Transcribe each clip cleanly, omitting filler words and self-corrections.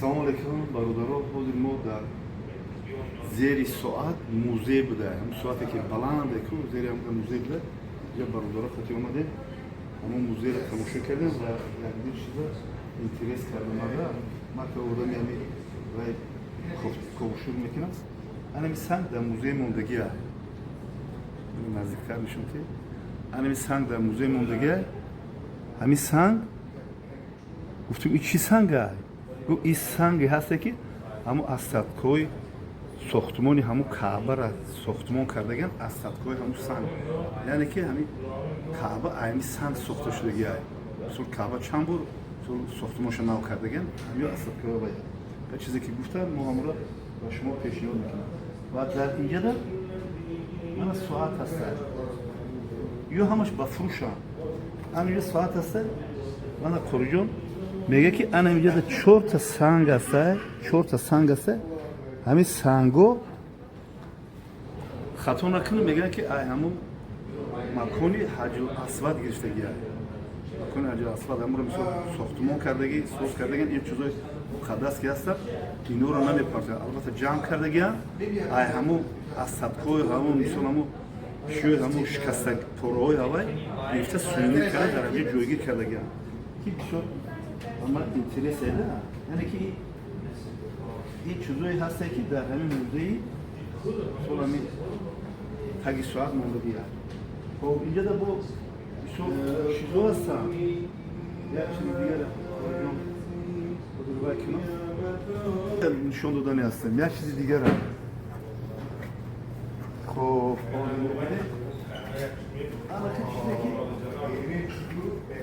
Ассалому алайкум, бародаро. Ҳозир мо дар зери соат музей буда. Ҳам соате ки баланд ку зери ҳам музей буда. Я бародаро хати омадем. Ҳамон музейро тамошо кардем ва як чиза интерес кардам. Ман ки одами ҳами вай ковшур мекунам. Анами санг дар музей мондагия. Наздиктар нишон ки анами санг дар музей мондагия. Ҳами санг гуфтем ин чӣ санга? Гуфт ин санге ҳасте ки ҳамун асадкои сохтмони ҳамун каъбара сохтмон кардаган асадкои ҳамун санг. Яъне ки ҳамин каъба айни санг сохта шудагия. Мисол каъба чанд бор сохтмонша нав кардаган ҳамин асадкои бая. Ва чизе ки гуфтам мо ҳамонро ба шумо пешниҳод мекунам. Ва дар инҷода мана соат ҳаста. ё ҳамаш ба фурӯшам. Ҳаминҷо соат ҳаста. Мана қориҷон мега ки ана инҷода чорта санг аста, чорта санг аста. Ҳамин санго хато накунем мегӯянд ки ай ҳамун макони ҳаҷрул асвад гирифтагия. Макони ҳаҷрул асвад ҳамонро мисол сохтмон кардаги, соз кардаган ин чизои муқаддас ки ҳастанд, инҳоро намепарзанд. Албатта ҷамъ кардагианд, ай ҳамун асадкои ҳамун мисол ҳамун шӯи ҳамун шикаста пораҳои ҳавай гирифта сувенир карда дар ҳамҷо ҷойгир кардагианд. Ки бисёр ама интерес эда. Яъне ки ин чизое ҳасте ки дар ҳамин музеи мисол ҳамин таги соат мондагия. Хоб инҷода бо бисёр чизо ҳастанд. Як чизи дигар ҳозир кунам нишон додане ҳастам. Як чизи дигар хоб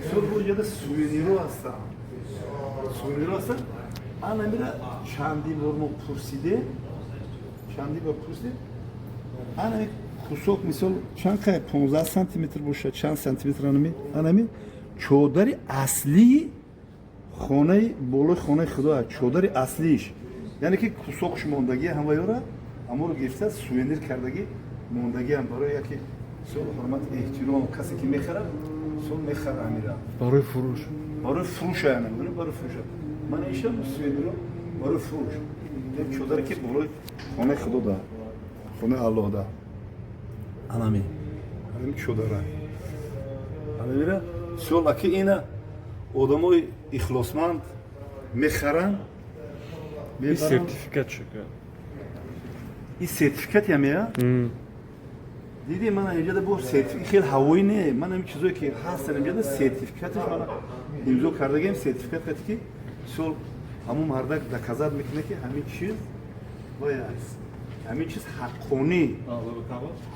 бисёр бо инҷода сувениро ҳастанд. Сувениро ҳастанд. Анамира чанди бор мо пурсидем. Чанди бор пурсидем. Анами кусок мисол чанд қай 15 сантиметр боша, чанд сантиметр анами чодари аслии хонаи болои хонаи худо, чодари аслииш. Яъне ки кусокш мондагия ҳамаёра аморо гирифта сувенир кардаги мондагиам барои яке сол ҳурмат эҳтиром касе ки мехарад сол мехара амира. Барои фурӯш. Барои фурӯш аянам, барои фурӯш. Ман ишам сувениро барои фурӯш. Як чодаре ки болои хонаи худо да. Хонаи Аллоҳ да. Анами. Ҳамин чодара. Анамира сол аки ина одамои ихлосманд мехаранд. И сертификат шука. И сертификат ямея? Диди мана инҷода бо сертификат хел ҳавои не. Ман ҳамин чизое ки ҳастан инҷода сертификаташ мана имзо кардагем сертификат хати ки сол ҳамун мардак доказат мекунад ки ҳамин чиз бояст. Ҳамин чиз ҳаққонӣ.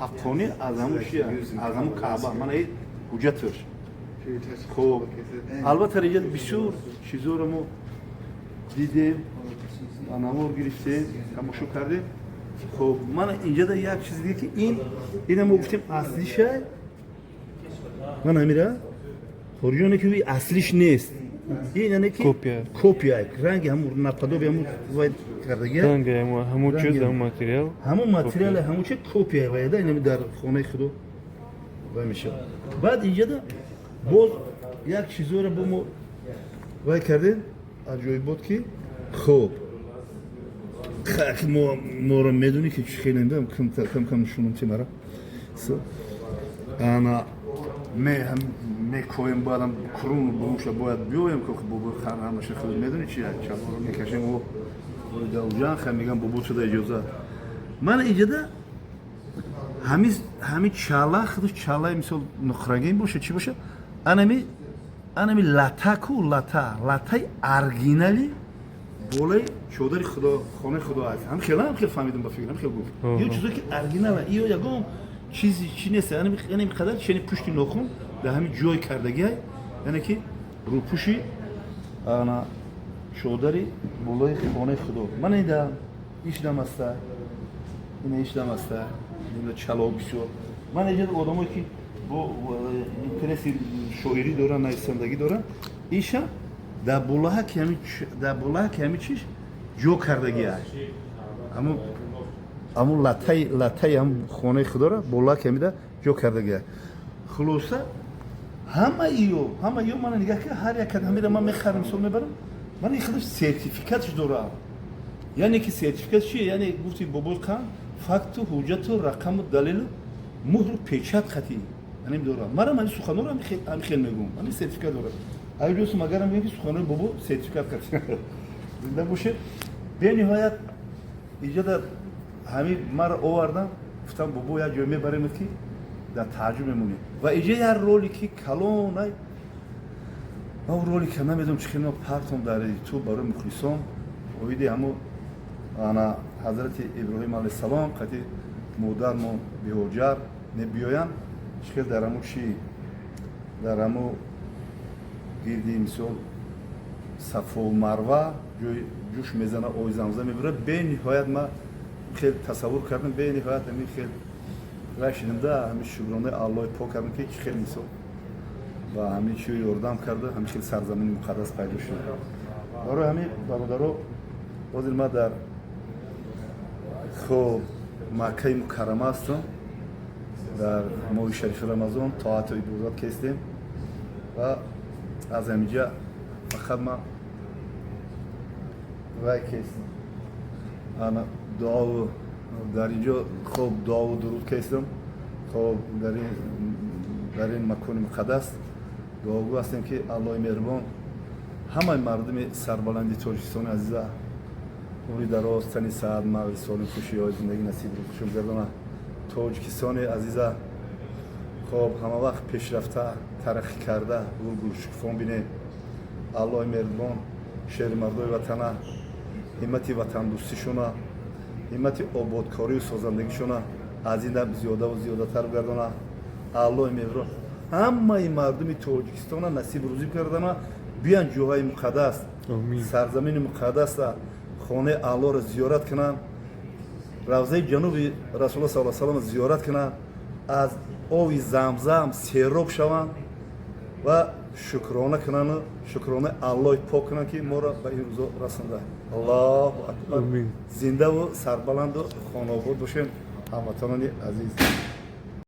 Ҳаққонӣ аз ҳамун шия, аз ҳамун Каъба. Мана ин ҳуҷҷаташ. Хоб албатта инҷода бисёр чизоро мо дидем, анавор гирифтем, тамошо кардем. Хоб мана инҷода як чизи дига ки ина мо гуфтем аслиша. Мана амира ҳориҷоне ки аслиш нест. ин яъне ки копия ранги ҳамун нападоби ҳамун вай кардагия. Ранги ҳамун чиз ҳамун материал. Ҳамун материал ҳамун чиз копия вайда ин дар хонаи худо вай мешавад. Баъд инҷода боз як чизоро бо мо вай кардем аҷоибот ки хоб моро медонӣ ки чӣ хеле дам кам нишонам ти мара. Ана мекоем баъдам курун бумша бояд биёем ки бобо ҳамаша худ медонӣ чи чаҳоро мекашем о ҷан ха мегам бобо шуда иҷозат. Мана инҷода ҳамин чала худ чалаи мисол нуқрагин боша чи боша анами латаку латаи оригинали болаи чодари худо хонаи худо аст. Ҳам хел фаҳмидам ба фикрам хел гуфт. Ё чизое ки оригинала ё ягон чизи чи нест. Яъне қадар чени пушти нохун дар ҳамин ҷой кардагиай. Яъне ки рӯпуши ана чодари болои хонаи худо. Мана инда ишдам аста. Ина ишдам аста. Инда чало бисёр. Мана инҷода одамое ки бо интереси шоирӣ доранд, нависандагӣ доранд. Иша дар болаҳа ки ҳамин чиш ҷо кардагиай. ҳамун латаи ҳамун хонаи худоро болаҳа ки ҳамида ҷо кардагиай. Хулоса ҳама ё мана нигоҳ ки ҳар як ҳамира ман мехарам мисол мебарам. من این خودش سرتیفیکاتش داره. یعنی که سرتیفیکات چیه؟ یعنی گفتی بابل کن فقط و حجت و رقم و دلیل مهر و پیچت خطی. یعنی داره. من سخنور هم خیلی میگم. من سرتیفیکات داره. اگه جوش مگرم میگم که سخنور بابو سرتیفیکات کرد. زنده باشه. به نهایت ایجاد همین مر آوردم. گفتم بابو یا جمعه برای مکی در تعجب میمونه. و ایجاد هر رولی که کلونه ما رولی که نمیدونم چه کنم پرتم در تو برای مخلصم ویدی همو انا حضرت ابراهیم علیه السلام قتی مادر ما بیوجر نبیایم چه در همو چی در همو گیردی مثال صفا و مروه جوش میزنه آی زمزم میبره به نهایت ما خیلی تصور کردم به نهایت همین خیلی رشیدم ده همین شکرانه الله پاک کردم که خیلی مثال و همین چیو یاردم کرده همین خیلی سرزمین مقدس پیدا شده برای همین برادرها باز ما در خب مکه مکرمه هستم در ماه شریف رمضان طاعت و عبادت کردیم و از همینجا فقط ما وای کردیم انا دعا در اینجا خب دعا و درود کردم خب در این مکان مقدس دعاگو هستیم که الله مهربان همه مردم سربلندی تاجیکستان عزیزا اونی در آستانی سعد مغز سالم خوشی های زندگی نصیب رو خوشم گردانه تاجیکستان عزیزا خب همه وقت پیشرفته ترقی کرده گل شکفان بینه الله مهربان شهر مردای وطنه همتی وطن دوستیشونه همتی آبادکاری و سازندگیشونه از این دم زیاده و زیاده تر گردانه الله مهربان همه مردم تاجیکستان نصیب روزی کردن بیان جاهای مقدس سرزمین مقدس خانه الله را زیارت کنن روضه جنوب رسول الله صلی الله علیه و زیارت کنن از آب زمزم سیراب شوند و شکرانه کنن و شکرانه الله پاک کنن که ما را به این روزا رسانده الله اکبر زنده و سربلند و خانه آباد باشین هموطنان عزیز